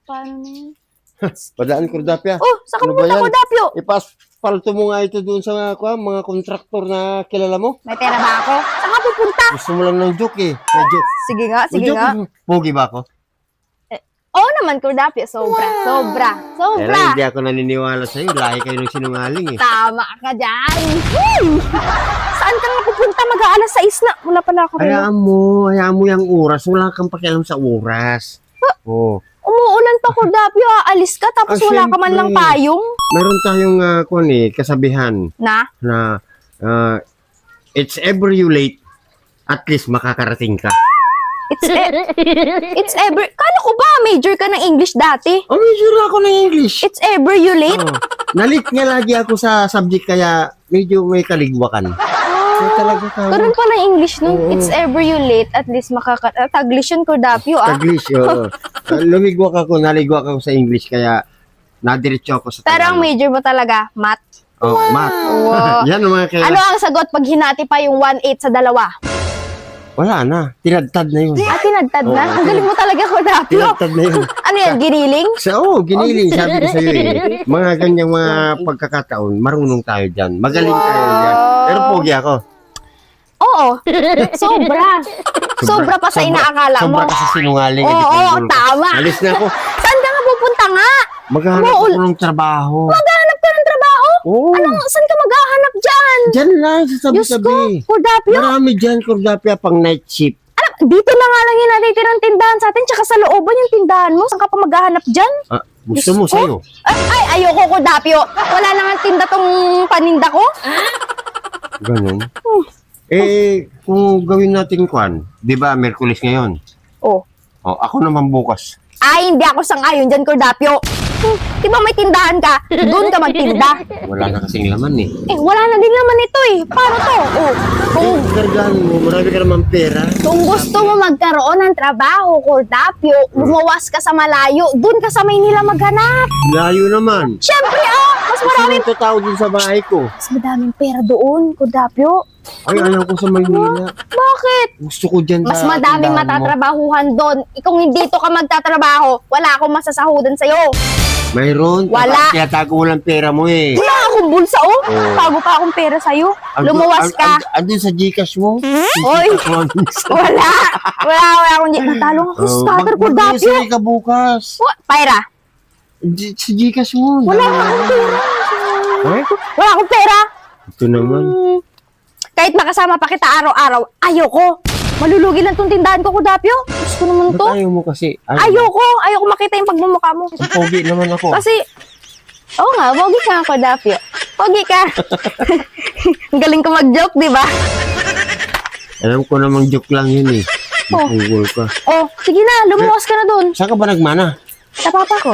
Paano na yun? Padaan Cordapia. Oh, saan ka Ano ba pupunta, yan? Cordapio? Ipapalto mo nga ito doon sa mga kontraktor na kilala mo. May pera ba ako? Saan ka pupunta? Gusto mo lang ng joke eh. May joke. Sige nga, May joke. Pogi ba ako? Oo naman, Cordapio. Sobra, sobra, Kaya sobra. hindi ako naniniwala sa'yo. Lahi kayo ng sinungaling eh. Tama ka dyan. Saan ka nga pupunta? Mag-aalas 6 na. Wala pala ako rin. Hayaan mo yung oras. Wala kang pakialam sa oras. Oh. Umuulan pa, Cordapio. Aalis ka tapos wala ka man lang syempre. payong. Mayroon tayong kasabihan Na? na it's ever you late, at least makakarating ka. It's ever... Kala ko ba major ka ng English dati? Oh, medyo ako ng English. It's ever you late? Oh. Nalit nga lagi ako sa subject kaya medyo may kaligwakan. So, talaga ka. Ganun pala yung English nun. Oo. It's ever you late, at least Taglish yun, Cordapio, ah. Taglish, oo. Lumigwak ako, naligwak ako sa English kaya nadiretso ako sa Pero ang major mo talaga, math. Oh, math. Wow. Yan ang mga kaya. Ano ang sagot pag hinati pa yung 1/8 sa dalawa? Wala na. Tinadtad na yun. Tinadtad na? Oo. Ang galing mo talaga, Cordapio. Tinadtad na yun. Ano yan, giniling? Giniling. Sabi ko sa'yo eh. Mga ganyang mga pagkakataon, marunong tayo dyan. Magaling tayo dyan. Pero pogi ako. Oo. Sobra. Sobra pa sa inaakala mo. Sobra ka sa sinungaling. Oo, tama. Alis na ako. Saan ka nga pupunta nga? Maghanap ako ng trabaho. Maghahanap ka ng trabaho? Oo. Saan ka maghahanap dyan? Dyan lang, sa Diyos ko, sabi-sabi. Cordapio. Marami dyan, Cordapia, pang night shift. Dito na nga lang yung natitirang tindahan sa atin, tsaka sa looban yung tindahan mo. Saan ka pa maghahanap dyan? Gusto mo Diyos ko. sa'yo? Ay, ayoko, Cordapio. Wala na nga tinda tong paninda ko. Ganun. Kung gawin natin kwan, di ba, Merkulis ngayon? Oh. Ako naman bukas. Ay, hindi ako sang-ayon dyan, Cordapio. Di ba may tindahan ka? Doon ka magtinda. Wala na kasing laman eh. Wala na din naman ito eh. Paano to? Kargahan mo, marami ka naman pera. Kung gusto mo magkaroon ng trabaho, Cordapio, lumawas ka sa malayo. Doon ka sa Maynila maghanap. Layo naman. Siyempre, mas maraming... Kasi tao din sa bahay ko. Mas madaming pera doon, Cordapio. Ay, ayaw ko sa Maynila. Bakit? Gusto ko dyan Mas sa madaming tindahan mo. matatrabahuhan doon. Kung hindi to ka magtatrabaho, wala akong masasahudan sa'yo. Mayroon. Wala. Kaya tago mo lang pera mo eh. Wala akong bulsa, oh. Tago pa akong pera sa'yo. Lumawas ka. Andun sa Gcash mo? Oy. Wala. Wala akong... Natalo ako sa starter, Cordapio. Mag-iisay ka bukas. Paira. Sa Gcash mo. Wala akong pera. Wala akong pera. Ito naman. Kahit makasama pa kita araw-araw, ayoko. Malulugi lang tong tindahan ko, Cordapio. Gusto naman to. Ba't ayaw mo kasi? Ayoko makita yung pagmumukha mo. Pogi naman ako. Kasi, oo nga, pogi ka, Cordapio. Pogi ka. Ang galing ko mag-joke, di ba? Alam ko namang joke lang yun eh. Magugol ka. Oh, sige na, lumuwas ka na dun. Saan ka ba nagmana? Sa papa ko.